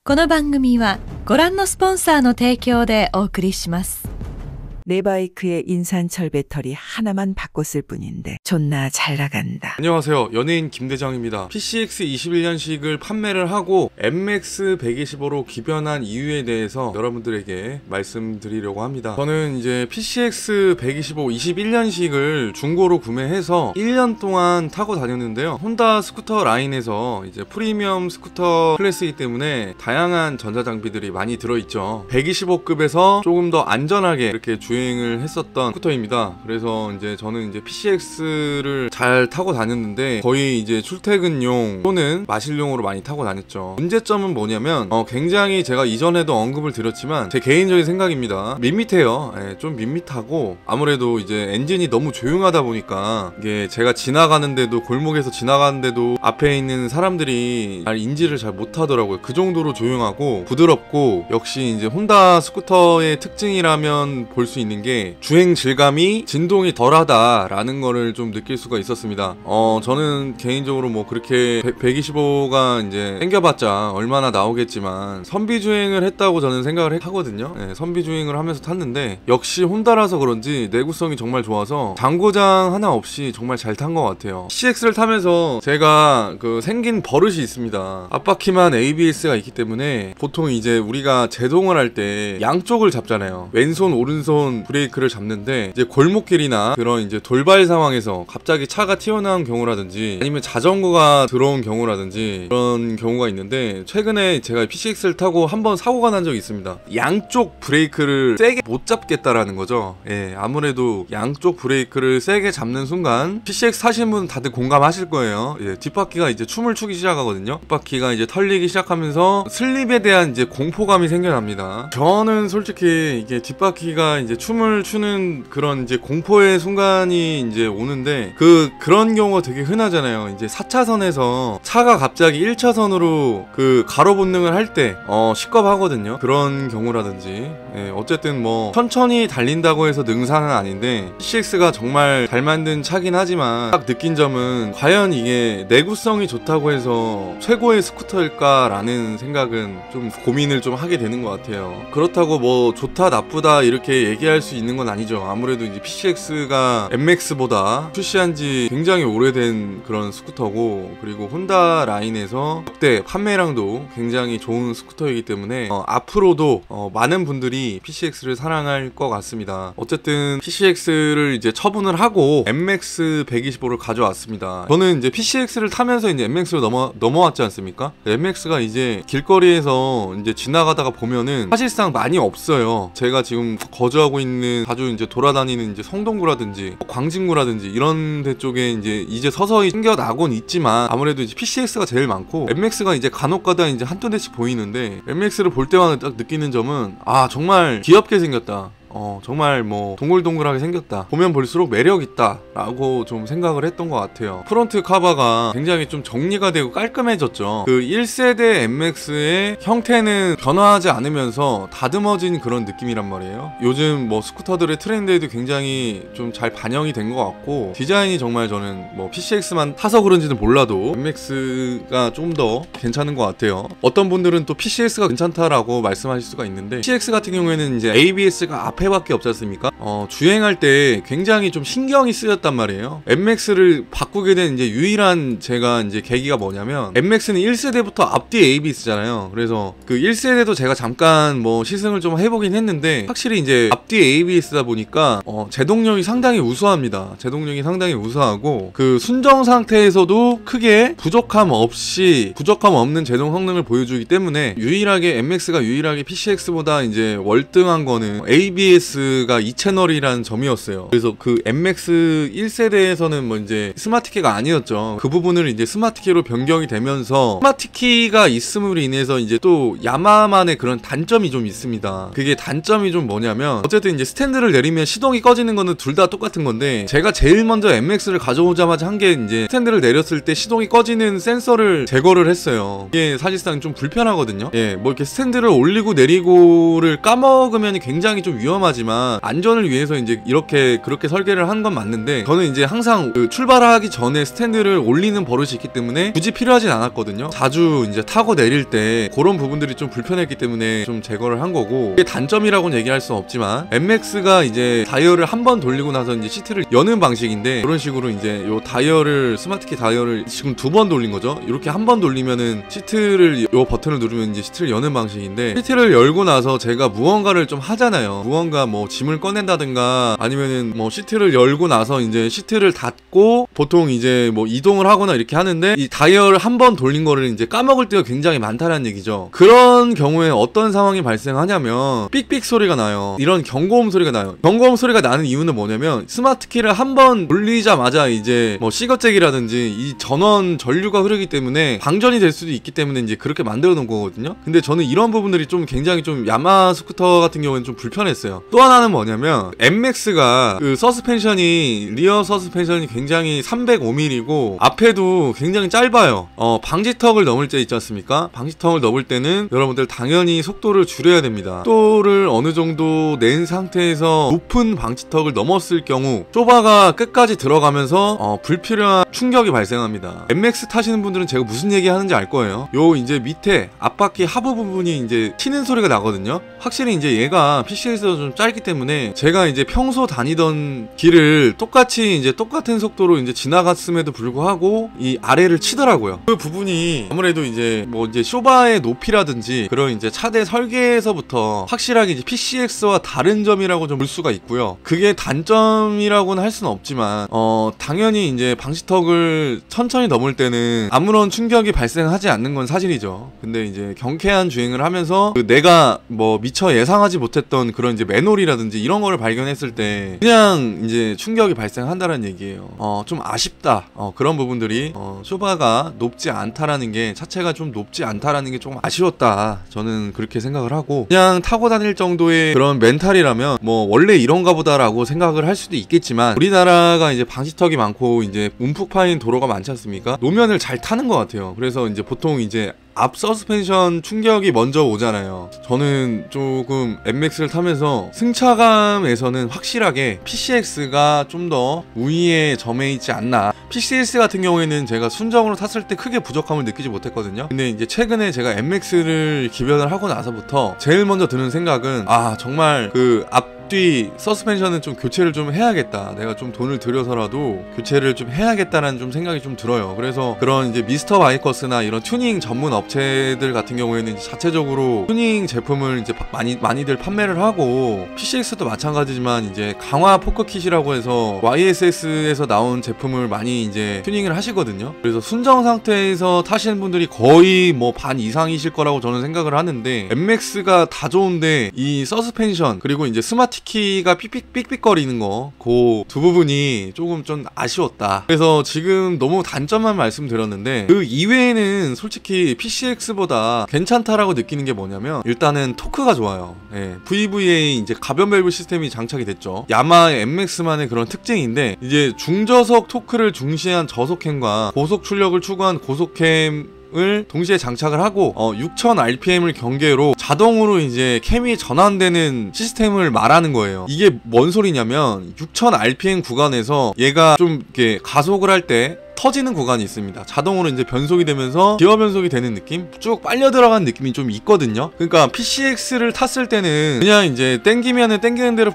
この番組はご覧のスポンサーの提供でお送りします。내 바이크의 인산철 배터리 하나만 바꿨을 뿐인데 존나 잘 나간다. 안녕하세요. 연예인 김대장입니다. PCX 21년식을 판매를 하고 MX 125로 기변한 이유에 대해서 여러분들에게 말씀드리려고 합니다. 저는 이제 PCX 125 21년식을 중고로 구매해서 1년 동안 타고 다녔는데요. 혼다 스쿠터 라인에서 이제 프리미엄 스쿠터 클래스이기 때문에 다양한 전자장비들이 많이 들어있죠. 125급에서 조금 더 안전하게 이렇게 주행을 했었던 스쿠터입니다. 그래서 이제 저는 이제 PCX를 잘 타고 다녔는데 거의 이제 출퇴근용 또는 마실용으로 많이 타고 다녔죠. 문제점은 뭐냐면 굉장히 제가 이전에도 언급을 드렸지만 제 개인적인 생각입니다. 밋밋해요. 좀 밋밋하고 아무래도 이제 엔진이 너무 조용하다 보니까 이게 제가 지나가는데도 골목에서 지나가는데도 앞에 있는 사람들이 잘 인지를 잘 못하더라고요. 그 정도로 조용하고 부드럽고 역시 이제 혼다 스쿠터의 특징이라면 볼 수 있는 게 주행 질감이 진동이 덜하다라는 거를 좀 느낄 수가 있었습니다. 저는 개인적으로 뭐 그렇게 125가 이제 땡겨봤자 얼마나 나오겠지만 선비 주행을 했다고 저는 생각을 하거든요. 선비 주행을 하면서 탔는데 역시 혼다라서 그런지 내구성이 정말 좋아서 장고장 하나 없이 정말 잘 탄 것 같아요. CX를 타면서 제가 그 생긴 버릇이 있습니다. 앞바퀴만 ABS가 있기 때문에 보통 이제 우리가 제동을 할 때 양쪽을 잡잖아요. 왼손 오른손 브레이크를 잡는데 이제 골목길이나 그런 이제 돌발 상황에서 갑자기 차가 튀어나온 경우라든지 아니면 자전거가 들어온 경우라든지 그런 경우가 있는데 최근에 제가 PCX를 타고 한번 사고가 난 적이 있습니다. 양쪽 브레이크를 세게 못 잡겠다라는 거죠. 아무래도 양쪽 브레이크를 세게 잡는 순간 PCX 타시는 분은 다들 공감하실 거예요. 뒷바퀴가 이제 춤을 추기 시작하거든요. 뒷바퀴가 이제 털리기 시작하면서 슬립에 대한 이제 공포감이 생겨납니다. 저는 솔직히 이게 뒷바퀴가 이제 춤을 추는 그런 이제 공포의 순간이 이제 오는데 그런 경우가 되게 흔하잖아요. 이제 4차선에서 차가 갑자기 1차선으로 그 가로 본능을 할 때 시겁하거든요. 그런 경우라든지 어쨌든 뭐 천천히 달린다고 해서 능사는 아닌데 PCX가 정말 잘 만든 차긴 하지만 딱 느낀 점은 과연 이게 내구성이 좋다고 해서 최고의 스쿠터일까 라는 생각은 좀 고민을 좀 하게 되는 것 같아요. 그렇다고 뭐 좋다 나쁘다 이렇게 얘기할 수 있는 건 아니죠. 아무래도 이제 PCX가 MX보다 출시한 지 굉장히 오래된 그런 스쿠터고 그리고 혼다 라인에서 역대 판매량도 굉장히 좋은 스쿠터이기 때문에 앞으로도 많은 분들이 PCX를 사랑할 것 같습니다. 어쨌든 PCX를 이제 처분을 하고 MX 125를 가져왔습니다. 저는 이제 PCX를 타면서 이제 MX로 넘어왔지 않습니까? MX가 이제 길거리에서 이제 지나가다가 보면은 사실상 많이 없어요. 제가 지금 거주하고 있는 자주 이제 돌아다니는 이제 성동구라든지 광진구라든지 이런 데 쪽에 이제 서서히 생겨나곤 있지만 아무래도 이제 PCX가 제일 많고 MX가 이제 간혹가다 이제 한두 대씩 보이는데 MX를 볼 때마다 딱 느끼는 점은 정말 귀엽게 생겼다. 정말 뭐 동글동글하게 생겼다. 보면 볼수록 매력있다 라고 좀 생각을 했던 것 같아요. 프론트 카바가 굉장히 좀 정리가 되고 깔끔해졌죠. 그 1세대 MX의 형태는 변화하지 않으면서 다듬어진 그런 느낌이란 말이에요. 요즘 뭐 스쿠터들의 트렌드에도 굉장히 좀 잘 반영이 된 것 같고 디자인이 정말 저는 뭐 PCX만 타서 그런지는 몰라도 MX가 좀 더 괜찮은 것 같아요. 어떤 분들은 또 PCX가 괜찮다라고 말씀하실 수가 있는데 PCX 같은 경우에는 이제 ABS가 앞에 밖에 없지 않습니까? 주행할 때 굉장히 좀 신경이 쓰였단 말이에요. MX를 바꾸게 된 이제 유일한 제가 이제 계기가 뭐냐면 MX는 1세대부터 앞뒤 ABS잖아요. 그래서 그 1세대도 제가 잠깐 뭐 시승을 좀 해보긴 했는데 확실히 이제 앞뒤 ABS다 보니까 제동력이 상당히 우수합니다. 제동력이 상당히 우수하고 그 순정 상태에서도 크게 부족함 없는 제동 성능을 보여주기 때문에 MX가 유일하게 PCX보다 이제 월등한 거는 ABS가 2채널이라는 점이었어요. 그래서 그 MX 1세대에서는 뭐 이제 스마트키가 아니었죠. 그 부분을 이제 스마트키로 변경이 되면서 스마트키가 있음으로 인해서 이제 또 야마만의 그런 단점이 좀 있습니다. 그게 단점이 좀 뭐냐면 어쨌든 이제 스탠드를 내리면 시동이 꺼지는 거는 둘 다 똑같은 건데 제가 제일 먼저 MX를 가져오자마자 한 게 이제 스탠드를 내렸을 때 시동이 꺼지는 센서를 제거를 했어요. 이게 사실상 좀 불편하거든요. 뭐 이렇게 스탠드를 올리고 내리고를 까먹으면 굉장히 좀 위험한 위험하지만 안전을 위해서 이제 그렇게 설계를 한 건 맞는데, 저는 이제 항상 그 출발하기 전에 스탠드를 올리는 버릇이 있기 때문에 굳이 필요하진 않았거든요. 자주 이제 타고 내릴 때 그런 부분들이 좀 불편했기 때문에 좀 제거를 한 거고, 이게 단점이라고는 얘기할 수 없지만 MX가 이제 다이얼을 한 번 돌리고 나서 이제 시트를 여는 방식인데, 그런 식으로 이제 요 다이얼을, 스마트키 다이얼을 지금 2번 돌린 거죠. 이렇게 한 번 돌리면은 시트를, 요 버튼을 누르면 이제 시트를 여는 방식인데, 시트를 열고 나서 제가 무언가를 좀 하잖아요. 무언가 뭐 짐을 꺼낸다든가 아니면은 뭐 시트를 열고 나서 이제 시트를 닫고 보통 이제 뭐 이동을 하거나 이렇게 하는데, 이 다이얼을 한 번 돌린 거를 이제 까먹을 때가 굉장히 많다는 얘기죠. 그런 경우에 어떤 상황이 발생하냐면 삑삑 소리가 나요. 이런 경고음 소리가 나요. 경고음 소리가 나는 이유는 뭐냐면, 스마트키를 한 번 돌리자마자 이제 뭐 시거잭이라든지 이 전원 전류가 흐르기 때문에 방전이 될 수도 있기 때문에 이제 그렇게 만들어 놓은 거거든요. 근데 저는 이런 부분들이 좀 굉장히 좀 야마 스쿠터 같은 경우에는 좀 불편했어요. 또 하나는 뭐냐면, MX가 그 서스펜션이, 리어 서스펜션이 굉장히 305mm고 앞에도 굉장히 짧아요. 방지턱을 넘을 때 있지 않습니까? 방지턱을 넘을 때는 여러분들 당연히 속도를 줄여야 됩니다. 속도를 어느 정도 낸 상태에서 높은 방지턱을 넘었을 경우 쇼바가 끝까지 들어가면서 불필요한 충격이 발생합니다. MX 타시는 분들은 제가 무슨 얘기 하는지 알 거예요. 요 이제 밑에 앞바퀴 하부 부분이 이제 튀는 소리가 나거든요. 확실히 이제 얘가 PCX에서 좀 짧기 때문에 제가 이제 평소 다니던 길을 똑같이 이제 똑같은 속도로 이제 지나갔음에도 불구하고 이 아래를 치더라고요. 그 부분이 아무래도 이제 뭐 이제 쇼바의 높이라든지 그런 이제 차대 설계에서부터 확실하게 이제 PCX와 다른 점이라고 좀 볼 수가 있고요. 그게 단점이라고는 할 수는 없지만 당연히 이제 방지턱을 천천히 넘을 때는 아무런 충격이 발생하지 않는 건 사실이죠. 근데 이제 경쾌한 주행을 하면서 내가 뭐 미처 예상하지 못했던 그런 이제 맨홀이라든지 이런 거를 발견했을 때 그냥 이제 충격이 발생한다는 얘기예요. 좀 아쉽다. 그런 부분들이 쇼바가 높지 않다라는 게, 차체가 좀 높지 않다라는 게 조금 아쉬웠다. 저는 그렇게 생각을 하고, 그냥 타고 다닐 정도의 그런 멘탈이라면 뭐 원래 이런가 보다라고 생각을 할 수도 있겠지만, 우리나라가 이제 방지턱이 많고 이제 움푹 파인 도로가 많지 않습니까? 노면을 잘 타는 것 같아요. 그래서 이제 보통 이제 앞 서스펜션 충격이 먼저 오잖아요. 저는 조금 MX를 타면서 승차감에서는 확실하게 PCX가 좀 더 우위에 점에 있지 않나. PCX 같은 경우에는 제가 순정으로 탔을 때 크게 부족함을 느끼지 못했거든요. 근데 이제 최근에 제가 MX를 기변을 하고 나서부터 제일 먼저 드는 생각은, 정말 그 앞뒤 서스펜션은 좀 교체를 좀 해야겠다. 내가 좀 돈을 들여서라도 교체를 좀 해야겠다라는 좀 생각이 좀 들어요. 그래서 그런 이제 미스터 바이커스나 이런 튜닝 전문 업체들 같은 경우에는 자체적으로 튜닝 제품을 이제 많이들 판매를 하고, PCX도 마찬가지지만 이제 강화 포크킷이라고 해서 YSS에서 나온 제품을 많이 이제 튜닝을 하시거든요. 그래서 순정 상태에서 타시는 분들이 거의 뭐 반 이상이실 거라고 저는 생각을 하는데, MX가 다 좋은데 이 서스펜션 그리고 이제 스마트키가 삑삑거리는 거, 그 두 부분이 조금 좀 아쉬웠다. 그래서 지금 너무 단점만 말씀드렸는데, 그 이외에는 솔직히 PCX보다 괜찮다라고 느끼는 게 뭐냐면, 일단은 토크가 좋아요. VVA 이제 가변 밸브 시스템이 장착이 됐죠. 야마 MX만의 그런 특징인데, 이제 중저속 토크를 중시한 저속캠과 고속 출력을 추구한 고속캠을 동시에 장착을 하고 6000rpm을 경계로 자동으로 이제 캠이 전환되는 시스템을 말하는 거예요. 이게 뭔 소리냐면, 6000rpm 구간에서 얘가 좀 이렇게 가속을 할 때 터지는 구간이 있습니다. 자동으로 이제 변속이 되면서 기어 변속이 되는 느낌? 쭉 빨려 들어간 느낌이 좀 있거든요. 그러니까 PCX를 탔을 때는 그냥 이제 땡기면은 땡기는 대로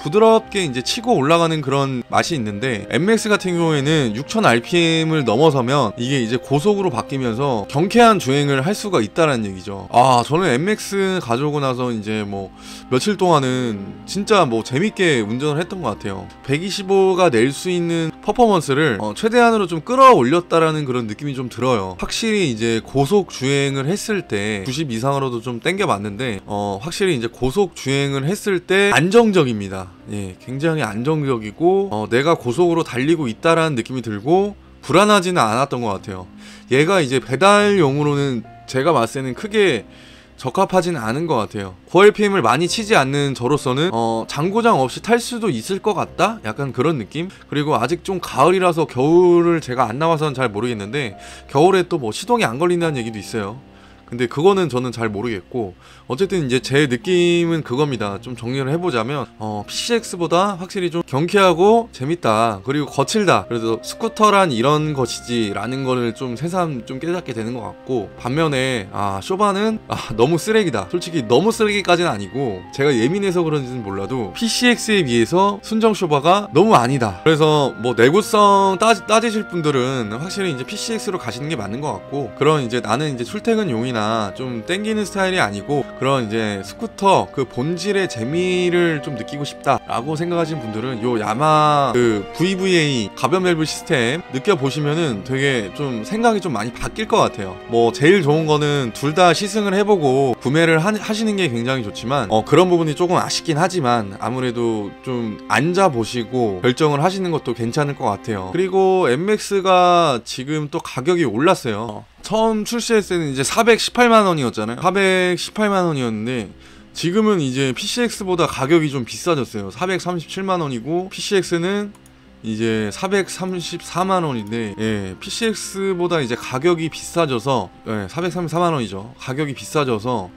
부드럽게 이제 치고 올라가는 그런 맛이 있는데, MX 같은 경우에는 6000rpm을 넘어서면 이게 이제 고속으로 바뀌면서 경쾌한 주행을 할 수가 있다는 얘기죠. 저는 MX 가져오고 나서 이제 뭐 며칠 동안은 진짜 뭐 재밌게 운전을 했던 것 같아요. 125가 낼 수 있는 퍼포먼스를 최대한으로 좀 끌어올렸다라는 그런 느낌이 좀 들어요. 확실히 이제 고속 주행을 했을 때 90 이상으로도 좀 땡겨봤는데, 확실히 이제 고속 주행을 했을 때 안정적입니다. 굉장히 안정적이고 내가 고속으로 달리고 있다라는 느낌이 들고 불안하지는 않았던 것 같아요. 얘가 이제 배달용으로는 제가 봤을 때는 크게 적합하지는 않은 것 같아요. 고RPM을 많이 치지 않는 저로서는 장고장 없이 탈 수도 있을 것 같다? 약간 그런 느낌? 그리고 아직 좀 가을이라서 겨울을 제가 안 나와서는 잘 모르겠는데, 겨울에 또 뭐 시동이 안 걸린다는 얘기도 있어요. 근데 그거는 저는 잘 모르겠고, 어쨌든 이제 제 느낌은 그겁니다. 좀 정리를 해보자면 PCX보다 확실히 좀 경쾌하고 재밌다, 그리고 거칠다, 그래서 스쿠터란 이런 것이지 라는 거를 좀 새삼 좀 깨닫게 되는 것 같고, 반면에 쇼바는 너무 쓰레기다. 솔직히 너무 쓰레기까지는 아니고, 제가 예민해서 그런지는 몰라도 PCX에 비해서 순정 쇼바가 너무 아니다. 그래서 뭐 내구성 따지실 분들은 확실히 이제 PCX로 가시는 게 맞는 것 같고, 그런 이제 나는 이제 출퇴근용이나 좀 땡기는 스타일이 아니고 그런 이제 스쿠터 그 본질의 재미를 좀 느끼고 싶다라고 생각하시는 분들은 요 야마 그 VVA 가변 밸브 시스템 느껴보시면은 되게 좀 생각이 좀 많이 바뀔 것 같아요. 뭐 제일 좋은 거는 둘 다 시승을 해보고 구매를 하시는 게 굉장히 좋지만 그런 부분이 조금 아쉽긴 하지만, 아무래도 좀 앉아보시고 결정을 하시는 것도 괜찮을 것 같아요. 그리고 MX가 지금 또 가격이 올랐어요. 처음 출시했을 때는 이제 418만원이었잖아요 418만원이었는데 지금은 이제 PCX보다 가격이 좀 비싸졌어요. 437만원이고 PCX는 이제 434만원인데, 예, PCX보다 이제 가격이 비싸져서, 예, 434만원이죠. 가격이 비싸져서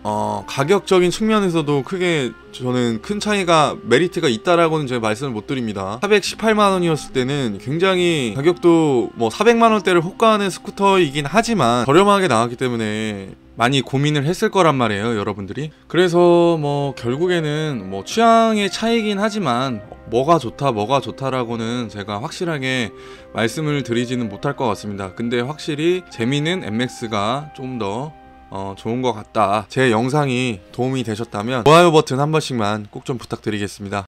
가격적인 측면에서도 크게 저는 큰 차이가 메리트가 있다라고는 제가 말씀을 못 드립니다. 418만원이었을 때는 굉장히 가격도 뭐 400만원대를 호가하는 스쿠터이긴 하지만 저렴하게 나왔기 때문에 많이 고민을 했을 거란 말이에요, 여러분들이. 그래서 뭐 결국에는 뭐 취향의 차이긴 하지만 뭐가 좋다 뭐가 좋다라고는 제가 확실하게 말씀을 드리지는 못할 것 같습니다. 근데 확실히 재미는 MX가 좀 더 좋은 것 같다. 제 영상이 도움이 되셨다면 좋아요 버튼 한 번씩만 꼭 좀 부탁드리겠습니다.